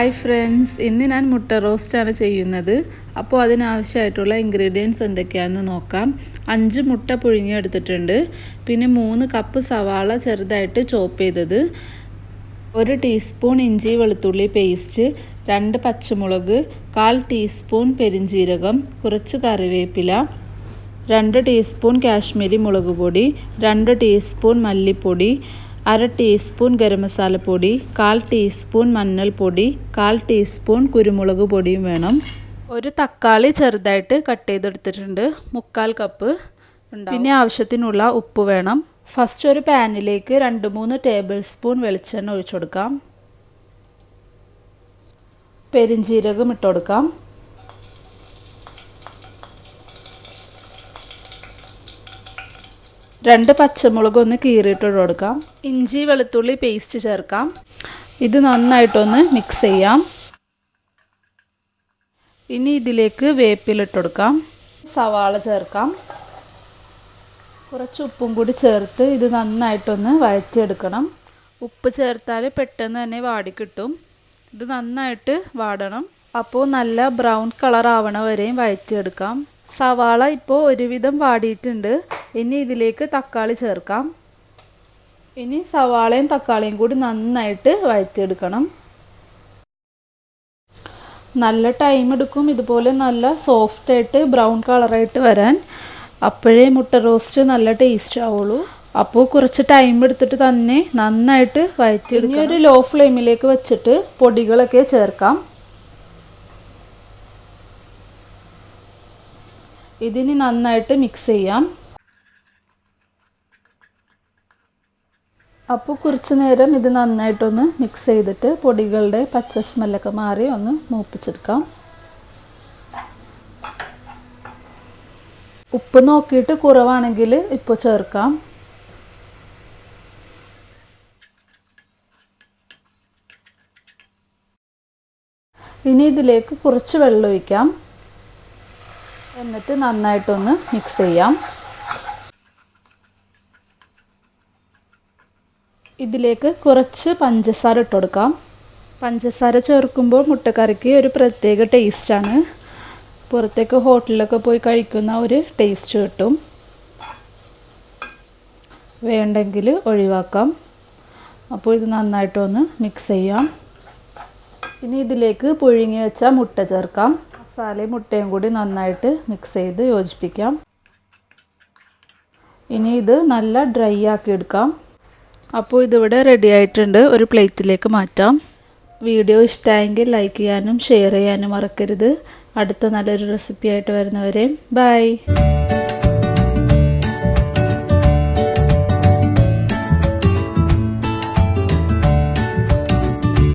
Hi friends, ഇന്ന് ഞാൻ മുട്ട റോസ്റ്റാണ് ചെയ്യുന്നത്. അപ്പോൾ അതിനാവശ്യമായിട്ടുള്ള ഇൻഗ്രീഡിയൻസ് എന്തൊക്കെയാണെന്ന് നോക്കാം. 5 മുട്ട പുഴുങ്ങിയെടുത്തിട്ടുണ്ട്. പിന്നെ 3 കപ്പ് സവാള ചെറുതായിട്ട് ചോപ്പ് ചെയ്തത്, 1 ടീസ്പൂൺ ഇഞ്ചി വെളുത്തുള്ളി പേസ്റ്റ്, 2 പച്ചമുളക്, 1/4 ടീസ്പൂൺ പെരിഞ്ജീരകം, കുറച്ച് കറിവേപ്പില, 2 ടീസ്പൂൺ കാശ്മീരി മുളക് പൊടി, 2 ടീസ്പൂൺ മല്ലിപ്പൊടി, 1/2 ടീസ്പൂൺ ഗരമസാല പൊടി, 1/4 ടീസ്പൂൺ മഞ്ഞൾപ്പൊടി, 1/4 ടീസ്പൂൺ കുരുമുളക് പൊടിയും വേണം. ഒരു തക്കാളി ചെറുതായിട്ട് കട്ട് ചെയ്തെടുത്തിട്ടുണ്ട്, 1/4 കപ്പ്. പിന്നെ ആവശ്യത്തിനുള്ള ഉപ്പ് വേണം. ഫസ്റ്റ് ഒരു പാനിലേക്ക് 2-3 ടേബിൾ സ്പൂൺ വെളിച്ചെണ്ണ ഒഴിച്ചു കൊടുക്കാം. പെരിഞ്ജീരകം ഇട്ട് കൊടുക്കാം. 2 പച്ചമുളക് ഒന്ന് കീറിയിട്ട് കൊടുക്കാം. ഇഞ്ചി വെളുത്തുള്ളി പേസ്റ്റ് ചേർക്കാം. ഇത് നന്നായിട്ടൊന്ന് മിക്സ് ചെയ്യാം. ഇനി ഇതിലേക്ക് വേപ്പില ഇട്ട് കൊടുക്കാം. സവാള ചേർക്കാം. കുറച്ച് ഉപ്പും കൂടി ചേർത്ത് ഇത് നന്നായിട്ടൊന്ന് വഴറ്റിയെടുക്കണം. ഉപ്പ് ചേർത്താൽ പെട്ടെന്ന് തന്നെ വാടിക്കിട്ടും. ഇത് നന്നായിട്ട് വാടണം. അപ്പോൾ നല്ല ബ്രൗൺ കളർ ആവണ വരെയും വഴറ്റിയെടുക്കാം. സവാള ഇപ്പോൾ ഒരുവിധം വാടിയിട്ടുണ്ട്. ഇനി ഇതിലേക്ക് തക്കാളി ചേർക്കാം. ഇനി സവാളയും തക്കാളിയും കൂടി നന്നായിട്ട് വഴറ്റിയെടുക്കണം. നല്ല ടൈം എടുക്കും ഇതുപോലെ നല്ല സോഫ്റ്റായിട്ട് ബ്രൗൺ കളറായിട്ട് വരാൻ. അപ്പോഴേ മുട്ട റോസ്റ്റ് നല്ല ടേസ്റ്റ് ആവുള്ളൂ. അപ്പോൾ കുറച്ച് ടൈം എടുത്തിട്ട് തന്നെ നന്നായിട്ട് വഴറ്റിയെടുക്കണം. ഇനി ഒരു ലോ ഫ്ലെയിമിലേക്ക് വെച്ചിട്ട് പൊടികളൊക്കെ ചേർക്കാം. ഇതിന് നന്നായിട്ട് മിക്സ് ചെയ്യാം. അപ്പോൾ കുറച്ച് നേരം ഇത് നന്നായിട്ടൊന്ന് മിക്സ് ചെയ്തിട്ട് പൊടികളുടെ പച്ച സ്മെല്ലൊക്കെ മാറി ഒന്ന് മൂപ്പിച്ചെടുക്കാം. ഉപ്പ് നോക്കിയിട്ട് കുറവാണെങ്കിൽ ഇപ്പോൾ ചേർക്കാം. ഇനി ഇതിലേക്ക് കുറച്ച് വെള്ളം ഒഴിക്കാം. എന്നിട്ട് നന്നായിട്ടൊന്ന് മിക്സ് ചെയ്യാം. ഇതിലേക്ക് കുറച്ച് പഞ്ചസാര ഇട്ട് കൊടുക്കാം. പഞ്ചസാര ചേർക്കുമ്പോൾ മുട്ടക്കറിക്ക് ഒരു പ്രത്യേക ടേസ്റ്റാണ്. പുറത്തേക്ക് ഹോട്ടലിലൊക്കെ പോയി കഴിക്കുന്ന ഒരു ടേസ്റ്റ് കിട്ടും. വേണ്ടെങ്കിൽ ഒഴിവാക്കാം. അപ്പോൾ ഇത് നന്നായിട്ടൊന്ന് മിക്സ് ചെയ്യാം. ഇനി ഇതിലേക്ക് പുഴുങ്ങി വെച്ച മുട്ട ചേർക്കാം. മസാലയും മുട്ടയും കൂടി നന്നായിട്ട് മിക്സ് ചെയ്ത് യോജിപ്പിക്കാം. ഇനി ഇത് നല്ല ഡ്രൈ ആക്കി എടുക്കാം. അപ്പോൾ ഇതിവിടെ റെഡി ആയിട്ടുണ്ട്. ഒരു പ്ലേറ്റിലേക്ക് മാറ്റാം. വീഡിയോ ഇഷ്ടമായെങ്കിൽ ലൈക്ക് ചെയ്യാനും ഷെയർ ചെയ്യാനും മറക്കരുത്. അടുത്ത നല്ലൊരു റെസിപ്പി ആയിട്ട് വരുന്നവരെ ബൈ.